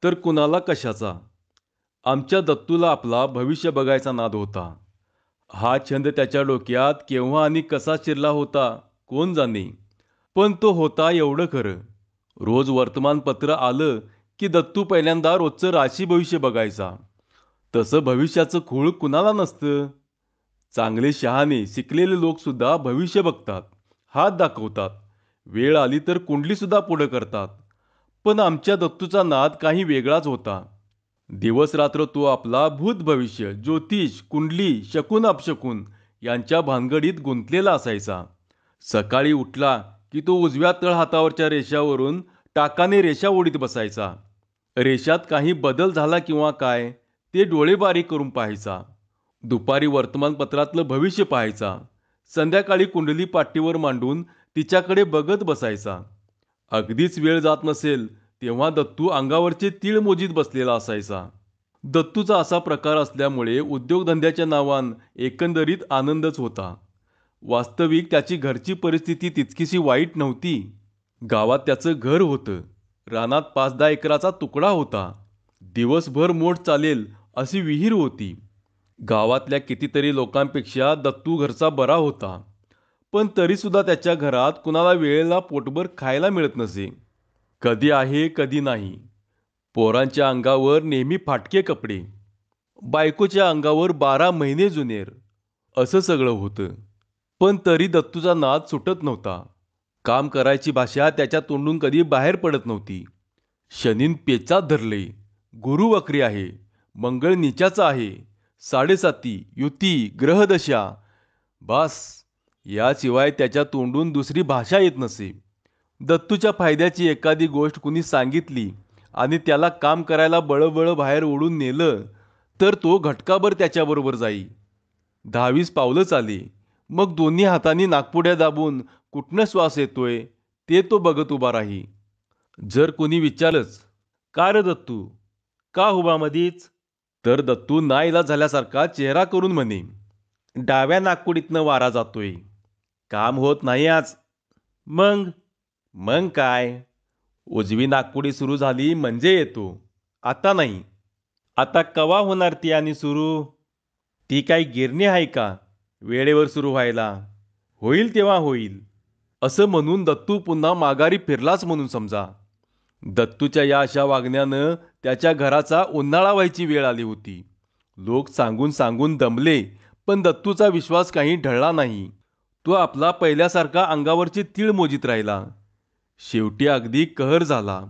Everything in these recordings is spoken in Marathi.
तर कुणाला कशाचा. आमच्या दत्तूला आपला भविष्य बघायचा नाद होता. हा छंद त्याच्या डोक्यात केव्हा आणि कसा शिरला होता कोण जाणे. पण तो होता एवढं खरं. रोज वर्तमानपत्र आलं की दत्तू पहिल्यांदा रोजचं राशी भविष्य बघायचा. तसं भविष्याचं खूळ कुणाला नसतं. चांगले शहाणे शिकलेले लोक सुद्धा भविष्य बघतात, हात दाखवतात, वेळ आली तर कुंडली सुद्धा पुढं करतात. पण आमच्या दत्तूचा नाद काही वेगळाच होता. दिवस रात्र तो आपला भूत भविष्य, ज्योतिष, कुंडली, शकून अपशकून यांच्या भानगडीत गुंतलेला असायचा. सकाळी उठला की तो उजव्या तळहातावरच्या रेषावरून टाकाने रेषा ओढीत बसायचा. रेषात काही बदल झाला किंवा काय ते डोळे बारीक करून पाहायचा. दुपारी वर्तमानपत्रातलं भविष्य पाहायचा. संध्याकाळी कुंडली पाटीवर मांडून तिच्याकडे बघत बसायचा. अगदीच वेळ जात नसेल तेव्हा दत्तू अंगावरचे तीळ मोजीत बसलेला असायचा. दत्तूचा असा प्रकार असल्यामुळे उद्योगधंद्याच्या नावान एकंदरीत आनंदच होता. वास्तविक त्याची घरची परिस्थिती तितकीशी वाईट नव्हती. गावात त्याचं घर होतं. रानात 5-10 एकराचा तुकडा होता. दिवसभर मोठ चालेल अशी विहीर होती. गावातल्या कितीतरी लोकांपेक्षा दत्तू घरचा बरा होता. पण तरीसुद्धा त्याच्या घरात कुणाला वेळेला पोटभर खायला मिळत नसे. कधी आहे कधी नाही. पोरांच्या अंगावर नेहमी फाटके कपडे. बायकोच्या अंगावर 12 महिने जुनेर. असं सगळं होतं. पण तरी दत्तूचा नाद सुटत नव्हता. काम करायची भाषा त्याच्या तोंडून कधी बाहेर पडत नव्हती. शनीन पेचात धरले. गुरु वक्री आहे. मंगळ नीचाचा आहे. साडेसाती, युती, ग्रहदशा. बास, याशिवाय त्याच्या तोंडून दुसरी भाषा येत नसे. दत्तूच्या फायद्याची एखादी गोष्ट कुणी सांगितली आणि त्याला काम करायला बळबळ बाहेर ओढून नेलं तर तो घटकाभर त्याच्याबरोबर जाई. 10-20 पावलं चाले. मग दोन्ही हातांनी नाकपुड्या दाबून कुठनं श्वास येतोय ते तो बघत उभा राही. जर कोणी विचारलंच, "का रे दत्तू, का उभा मधीच?" तर दत्तू नाईलाज झाल्यासारखा चेहरा करून म्हणे, "डाव्या नाकपुडीतनं वारा जातोय. काम होत नाही आज." "मग?" "मग काय? उजवी नाकपुडी सुरू झाली म्हणजे येतो. आता नाही." "आता कवा होणार ती आणि सुरू?" "ती काही गिरणी आहे का वेळेवर सुरू व्हायला? होईल तेव्हा होईल." असं म्हणून दत्तू पुन्हा माघारी फिरलाच म्हणून समजा. दत्तूच्या या अशा वागण्यानं त्याच्या घराचा उन्हाळा व्हायची वेळ आली होती. लोक सांगून सांगून दमले, पण दत्तूचा विश्वास काही ढळला नाही. तो आपला पहिल्यासारखा अंगावरची तीळ मोजीत राहिला. शेवटी अगदी कहर झाला.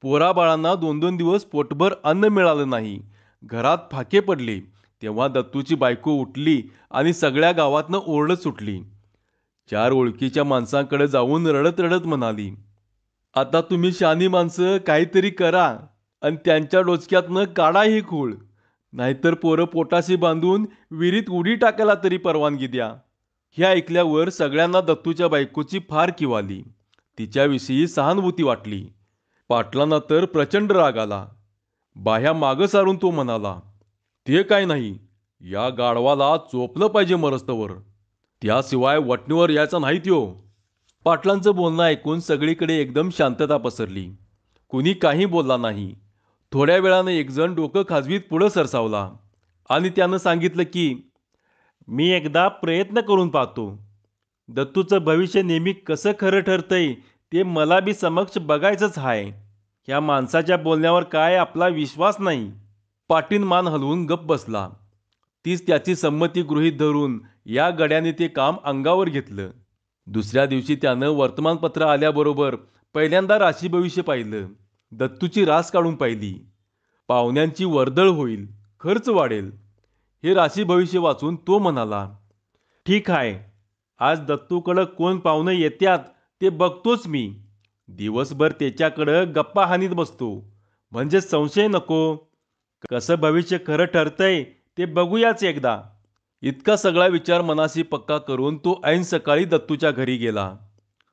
पोराबाळांना 2-2 दिवस पोटभर अन्न मिळालं नाही. घरात फाके पडले. तेव्हा दत्तूची बायको उठली आणि सगळ्या गावातनं ओरडत सुटली. 4 ओळखीच्या माणसांकडे जाऊन रडत रडत म्हणाली, "आता तुम्ही शहाणी माणसं काहीतरी करा आणि त्यांच्या डोसक्यातनं काढा ही खूळ. नाहीतर पोरं पोटाशी बांधून विहिरीत उडी टाकायला तरी परवानगी द्या." हे ऐकल्यावर सगळ्यांना दत्तूच्या बायकोची फार कीव आली. तिच्याविषयी सहानुभूती वाटली. पाटलांना तर प्रचंड राग आला. बाह्या मागं सारून तो म्हणाला, "ते काय नाही. या गाढवाला चोपलं पाहिजे मरस्तवर. त्याशिवाय वटणीवर यायचा नाही त्यो." पाटलांचं बोलणं ऐकून सगळीकडे एकदम शांतता पसरली. कुणी काही बोलला नाही. थोड्या वेळानं एकजण डोकं खाजवीत पुढं सरसावला आणि त्यानं सांगितलं की, "मी एकदा प्रयत्न करून पाहतो. दत्तूचं भविष्य नेहमी कसं खरं ठरतंय ते मला बी समक्ष बघायचंच आहे. ह्या माणसाच्या बोलण्यावर काय आपला विश्वास नाही." पाटील मान हलवून गप्प बसला. तीच त्याची संमती गृहीत धरून या गड्याने ते काम अंगावर घेतलं. दुसऱ्या दिवशी त्यानं वर्तमानपत्र आल्याबरोबर पहिल्यांदा राशी भविष्य पाहिलं. दत्तूची रास काढून पाहिली. पाहुण्यांची वर्दळ होईल, खर्च वाढेल. हे राशी भविष्य वाचून तो म्हणाला, "ठीक आहे. आज दत्तूकडं कोण पाहुणे येत्यात ते बघतोच मी. दिवसभर त्याच्याकडं गप्पा हाणीत बसतो. म्हणजे संशय नको. कसं भविष्य खरं ठरतंय ते बघूयाच एकदा." इतका सगळा विचार मनाशी पक्का करून तो ऐन सकाळी दत्तूच्या घरी गेला.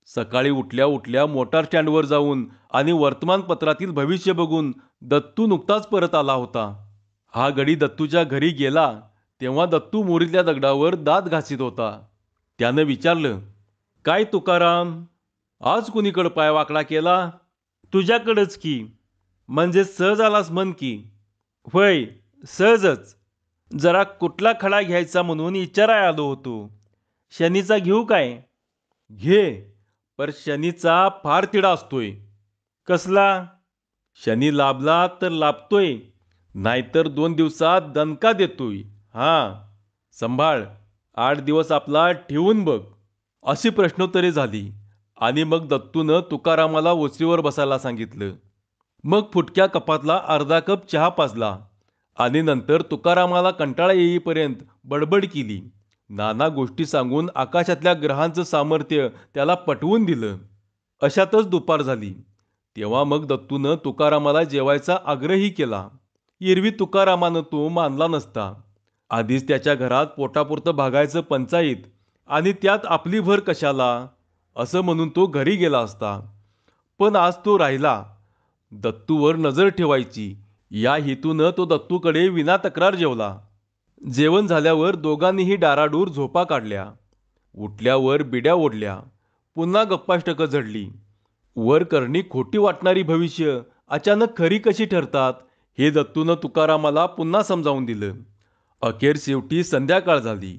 सकाळी उठल्या उठल्या मोटार स्टँडवर जाऊन आणि वर्तमानपत्रातील भविष्य बघून दत्तू नुकताच परत आला होता. हा गडी दत्तूच्या घरी गेला तेव्हा दत्तू मोरीतल्या दगडावर दात घासीत होता. त्यानं विचारलं, "काय तुकाराम, आज कुणीकडं पाय वाकडा केला?" "तुझ्याकडंच की." म्हणजे सहज आलास म्हण की. होय, सहजच. जरा कुठला खडा घ्यायचा म्हणून विचाराय आलो होतो. शनीचा घेऊ काय? घे, पर शनीचा फार तिढा असतोय. कसला? शनी लाभला तर लाभतोय, नाहीतर 2 दिवसात दणका देतोय. हां, संभाळ. 8 दिवस आपला ठेवून बघ. अशी प्रश्नोत्तरे झाली आणि मग दत्तूनं तुकारामाला ओसरीवर बसायला सांगितलं. मग फुटक्या कपातला अर्धा कप चहा पाजला आणि नंतर तुकारामाला कंटाळा येईपर्यंत बडबड केली. नाना गोष्टी सांगून आकाशातल्या ग्रहांचं सामर्थ्य त्याला पटवून दिलं. अशातच दुपार झाली. तेव्हा मग दत्तूनं तुकारामाला जेवायचा आग्रही केला. एरवी तुकारामानं तो मानला नसता. आधीच त्याच्या घरात पोटापुरतं भागायचं पंचाईत आणि त्यात आपली भर कशाला, असं म्हणून तो घरी गेला असता. पण आज तो राहिला. दत्तूवर नजर ठेवायची या हेतूनं तो दत्तूकडे विना तक्रार जेवला. जेवण झाल्यावर दोघांनीही डाराडूर झोपा काढल्या. उठल्यावर बिड्या ओढल्या. पुन्हा गप्पाष्टकं झडली. वर करणी खोटी वाटणारी भविष्य अचानक खरी कशी ठरतात हे दत्तूनं तुकारामाला पुन्हा समजावून दिलं. अखेर शेवटी संध्याकाळ झाली.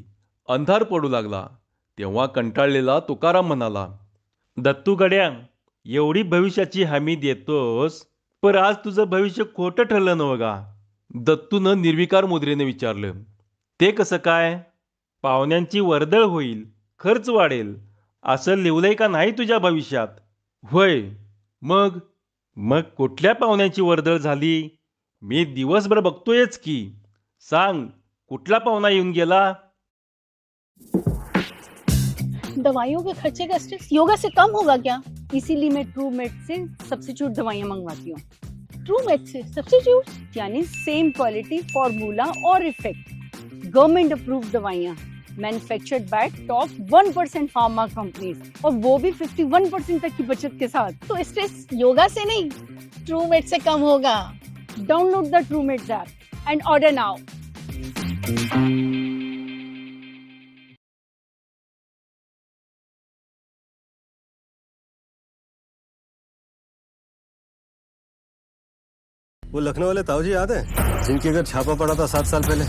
अंधार पडू लागला. तेव्हा कंटाळलेला तुकाराम म्हणाला, दत्तू गड्या, एवढी भविष्याची हमी देतोस, पर आज तुझं भविष्य खोटं ठरलं नव्ह का? दत्तूनं निर्विकार मुद्रेने विचारलं. ते कसं काय? पाहुण्यांची वर्दळ होईल, खर्च वाढेल, असं लिवलंय का नाही तुझ्या भविष्यात? होय. मग? मग कुठल्या पाहुण्यांची वर्दळ झाली? मी दिवसभर बघतोयच की. सांग, कुठला पाहुणा येऊन गेला? दवाइयों के खर्चे का स्ट्रेस योगा से कम होगा क्या? इसीलिए मैं ट्रूमेट से सब्स्टिट्यूट दवाइयाँ मंगवाती हूँ। ट्रूमेट से सब्स्टिट्यूट यानी सेम क्वालिटी, फॉर्मूला और इफेक्ट, गवर्नमेंट अप्रूव्ड दवाइयाँ, manufactured by top 1% pharma companies, और वो भी 51% तक की बचत के साथ। तो स्ट्रेस योगा से नहीं, ट्रूमेट से कम होगा। Download the Truemate app and order now. वो लखनऊ वाले ताऊजी याद है, जिनके घर छापा पड़ा था 7 साल पहले?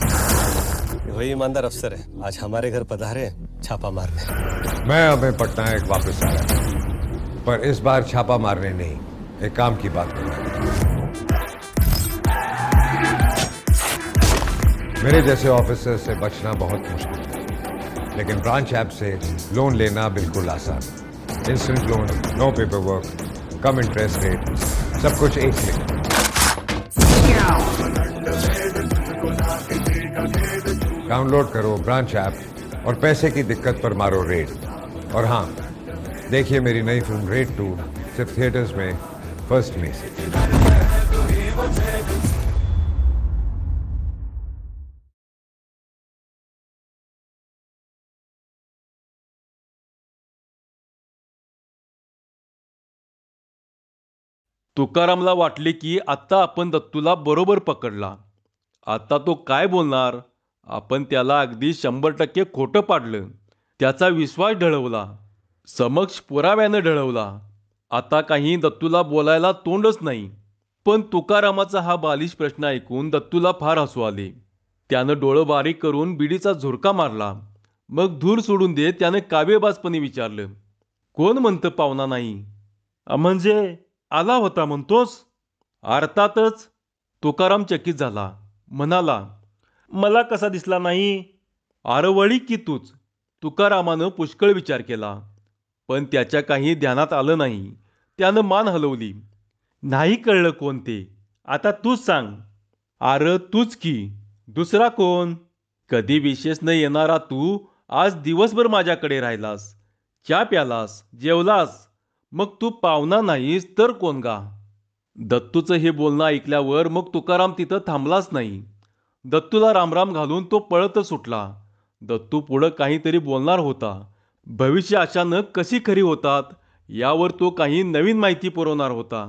वही ईमानदार अफसर है, आज हमारे घर पधारे छापा मारने। मैं अभय पटनायक वापस आया, पर इस बार छापा मारने नहीं, एक काम की बात करना। मेरे जैसे ऑफिसर से बचना बहुत मुश्किल है, लेकिन ब्रांच ऐप से लोन लेना बिल्कुल आसान। Instant loan, no paperwork, कम इंटरेस्ट रेट, सब कुछ एक क्लिक। डाउनलोड करो ब्रांच ऐप और पैसे की दिक्कत पर मारो रेड। और हाँ, देखिए मेरी नई फिल्म रेड 2 सिर्फ थिएटर्स में 1 मई से। तुकारामला वाटले की आत्ता आपण दत्तूला बरोबर पकडला. आता तो काय बोलणार? आपण त्याला अगदी 100% खोटं पाडलं. त्याचा विश्वास ढळवला. समक्ष पुराव्यानं ढळवला. आता काही दत्तूला बोलायला तोंडच नाही. पण तुकारामाचा हा बालिश प्रश्न ऐकून दत्तूला फार हसू आले. त्यानं डोळं बारीक करून बिडीचा झुरका मारला. मग धूर सोडून देत त्यानं काव्यबाजपणे विचारलं, कोण म्हणतं पाहुणा नाही? म्हणजे आला होता म्हणतोस? अर्थातच. तुकाराम चकित झाला. म्हणाला, मला कसा दिसला नाही? आरवळी की तूच. तुकारामानं पुष्कळ विचार केला, पण त्याच्या काही ध्यानात आलं नाही. त्यानं मान हलवली. नाही कळलं कोण ते. आता तूच सांग. आर तूच की, दुसरा कोण? कधी विशेष न येणारा तू आज दिवसभर माझ्याकडे राहिलास, चहा प्यालास, जेवलास. मग तू पाहुणा नाहीस तर कोण गा? दत्तूचं हे बोलणं ऐकल्यावर मग तुकाराम तिथं थांबलाच नाही. दत्तूला रामराम घालून तो पळतच सुटला. दत्तू पुढं काहीतरी बोलणार होता. भविष्य अचानक कशी खरी होतात यावर तो काही नवीन माहिती पुरवणार होता.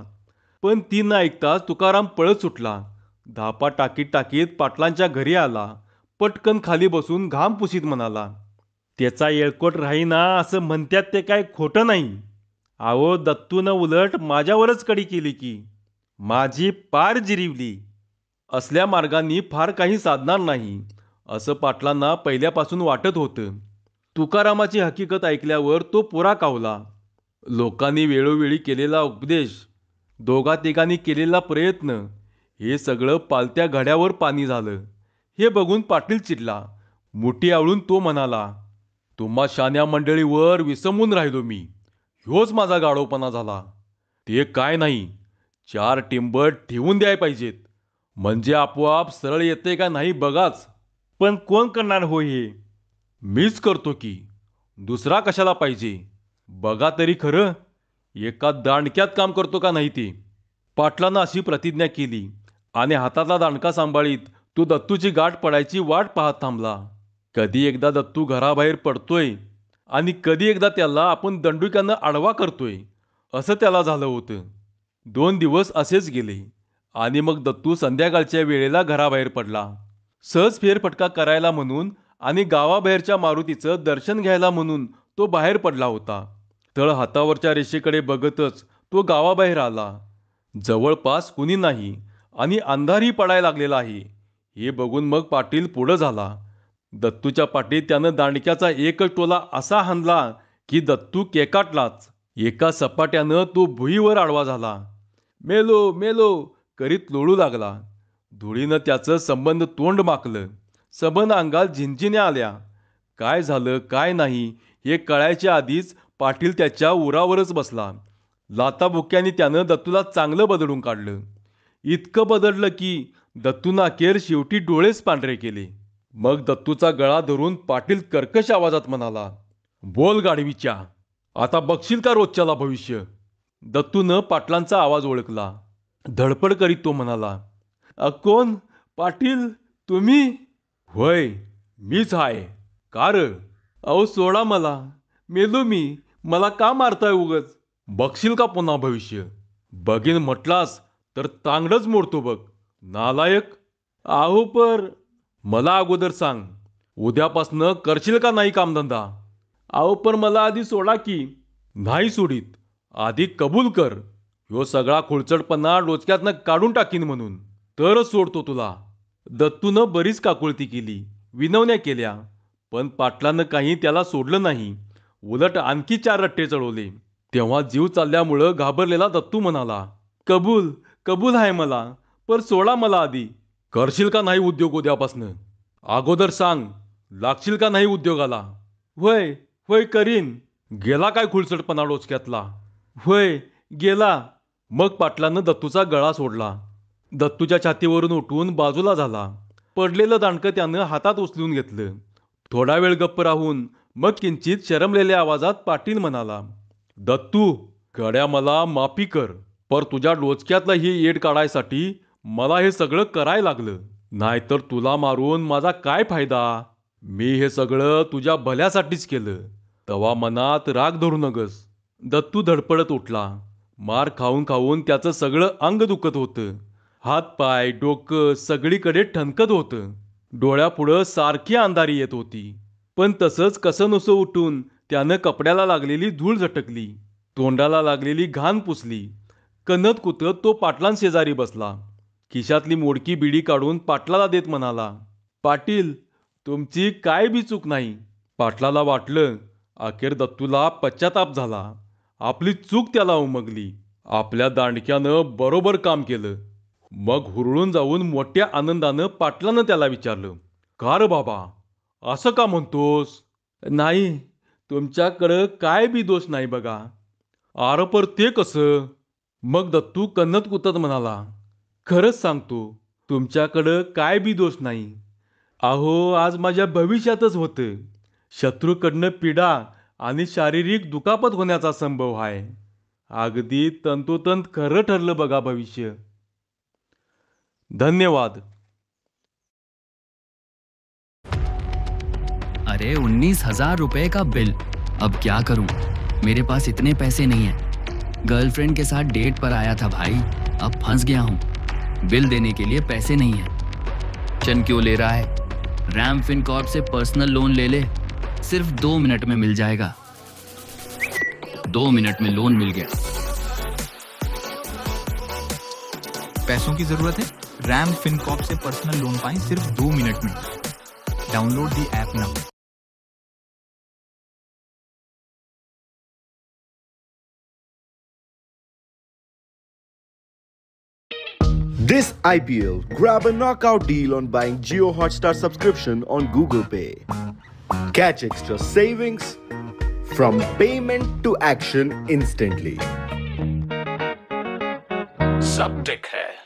पण ती न ऐकताच तुकाराम पळत सुटला. धापा टाकीत टाकीत पाटलांच्या घरी आला. पटकन खाली बसून घाम पुसीत म्हणाला, त्याचा येळकोट राहीना असं म्हणतात ते काय खोटं नाही. अहो, दत्तूनं उलट माझ्यावरच कडी केली की. माझी पार जिरीवली. असल्या मार्गांनी फार काही साधणार नाही असं पाटलांना पहिल्यापासून वाटत होतं. तुकारामाची हकीकत ऐकल्यावर तो पुरा कावला. लोकांनी वेळोवेळी केलेला उपदेश, दोघा तिघांनी केलेला प्रयत्न, हे सगळं पालत्या घड्यावर पाणी झालं. हे बघून पाटील चिडला. मुठी आवळून तो म्हणाला, तुम्हा शान्या मंडळीवर विसंबून राहिलो मी. ह्योच माझा गाढवपणा झाला. ते काय नाही, 4 टिंबट ठेवून द्याय पाहिजेत, म्हणजे आपोआप सरळ येते का नाही बघाच. पण कोण करणार हो हे? मीच करतो की, दुसरा कशाला पाहिजे? बघा तरी खरं, एका दांडक्यात काम करतो का नाही ते. पाटलानं अशी प्रतिज्ञा केली आणि हातातला दांडका सांभाळीत तो दत्तूची गाठ पडायची वाट पाहत थांबला. कधी एकदा दत्तू घराबाहेर पडतोय आणि कधी एकदा त्याला आपण दंडुक्यानं आडवा करतोय, असं त्याला झालं होतं. 2 दिवस असेच गेले आणि मग दत्तू संध्याकाळच्या वेळेला घराबाहेर पडला. सहज फेरफटका करायला म्हणून आणि गावाबाहेरच्या मारुतीचं दर्शन घ्यायला म्हणून तो बाहेर पडला होता. तळ हातावरच्या रेषेकडे बघतच तो गावाबाहेर आला. जवळपास कुणी नाही आणि अंधारही पडायला लागलेला आहे. हे बघून मग पाटील पुढं झाला. दत्तूच्या पाठीत त्यानं दांडक्याचा एकच टोला असा हाणला की दत्तू केकाटलाच. एका सपाट्यानं तो भुईवर आडवा झाला. मेलो मेलो करीत लोळू लागला. धुळीनं त्याचं संबंध तोंड माकलं. सबन अंगात झिंझिन्या आल्या. काय झालं काय नाही हे कळायच्या आधीच पाटील त्याच्या उरावरच बसला. लाताबुक्याने त्यानं दत्तूला चांगलं बदलून काढलं. इतकं बदललं की दत्तूनं अखेर शेवटी डोळेच पांढरे केले. मग दत्तूचा गळा धरून पाटील कर्कश आवाजात म्हणाला, बोल गाढवीच्या, आता बघशील का रोजच्याला भविष्य? दत्तूनं पाटलांचा आवाज ओळखला. धडपड करीत तो म्हणाला, कोण? पाटील तुम्ही? होय मीच आहे. का र? अहो सोडा मला, मेलो मी, मला का मारताय उगच? बघशील का पुन्हा भविष्य? बघीन म्हटलास तर तांगडच मोडतो बघ, नालायक. आहो पर मला अगोदर सांग, उद्यापासनं करशील का नाही कामधंदा? आहो पण मला आधी सोडा की. नाही सोडीत, आधी कबूल कर. ह्यो सगळा खुळचटपणा डोचक्यातनं काढून टाकीन म्हणून, तरच सोडतो तुला. दत्तूनं बरीच काकुळती केली, विनवण्या केल्या, पण पाटलानं काही त्याला सोडलं नाही. उलट आणखी 4 रट्टे चढवले. तेव्हा जीव चालल्यामुळं घाबरलेला दत्तू म्हणाला, कबूल कबूल आहे मला, पर सोडा मला आधी. करशील का नाही उद्योग उद्यापासनं? अगोदर सांग, लागशील का नाही उद्योगाला? होय होय करीन. गेला काय खुळचटपणा डोचक्यातला? होय गेला. मग पाटलानं दत्तूचा गळा सोडला. दत्तूच्या छातीवरून उठून बाजूला झाला. पडलेलं दांडकं त्यानं हातात उचलून घेतलं. थोडा वेळ गप्प राहून मग किंचित शरमलेल्या आवाजात पाटील म्हणाला, दत्तू गड्या मला माफी कर, पर तुझ्या डोचक्यातलं हे येड काढायसाठी मला हे सगळं करायला लागलं. नाहीतर तुला मारून माझा काय फायदा? मी हे सगळं तुझ्या भल्यासाठीच केलं. तवा मनात राग धरू नगस. दत्तू धडपडत उठला. मार खाऊन खाऊन त्याचं सगळं अंग दुखत होतं. हात पाय डोकं सगळीकडे ठणकत होतं. डोळ्यापुढं सारखी अंधारी येत होती. पण तसंच कसं नुसं उठून त्यानं कपड्याला लागलेली धूळ झटकली, तोंडाला लागलेली घाण पुसली. कणत कुतत तो पाटलांशेजारी बसला. खिशातली मोडकी बिडी काढून पाटलाला देत म्हणाला, पाटील तुमची काय बी चूक नाही. पाटलाला वाटलं अखेर दत्तूला पश्चाताप झाला. आपली चूक त्याला उमगली. आपल्या दांडक्यानं बरोबर काम केलं. मग हुरळून जाऊन मोठ्या आनंदानं पाटलानं त्याला विचारलं, का रे बाबा असं का म्हणतोस? नाही तुमच्याकडं काय बी दोष नाही बघा. आर पर ते कसं? मग दत्तू कन्नत कुतत म्हणाला, खरंच सांगतो तुमच्याकडं काय बी दोष नाही. अहो आज माझ्या भविष्यातच होतं. शत्रूकडनं पीडा आणि शारीरिक दुखापत होण्याचा संभव आहे. अगदी तंतोतंत खरं ठरलं बघा भविष्य. धन्यवाद. अरे 19,000 रुपए का बिल, अब क्या करूं? मेरे पास इतने पैसे नहीं हैं। गर्लफ्रेंड के साथ डेट पर आया था भाई, अब फंस गया हूं। बिल देने के लिए पैसे नहीं हैं। चन क्यों ले रहा है? रैम फिनकॉर्प से पर्सनल लोन ले ले, सिर्फ 2 मिनट में मिल जाएगा। 2 मिनट में लोन मिल गया। पैसों की जरूरत है? रैम फिनकॉर्प से पर्सनल लोन पाएं सिर्फ 2 मिनट में। Download the app now. This IPL, grab a knockout deal on buying Jio Hotstar subscription on Google Pay. Catch extra savings from payment to action instantly. सब टेक है।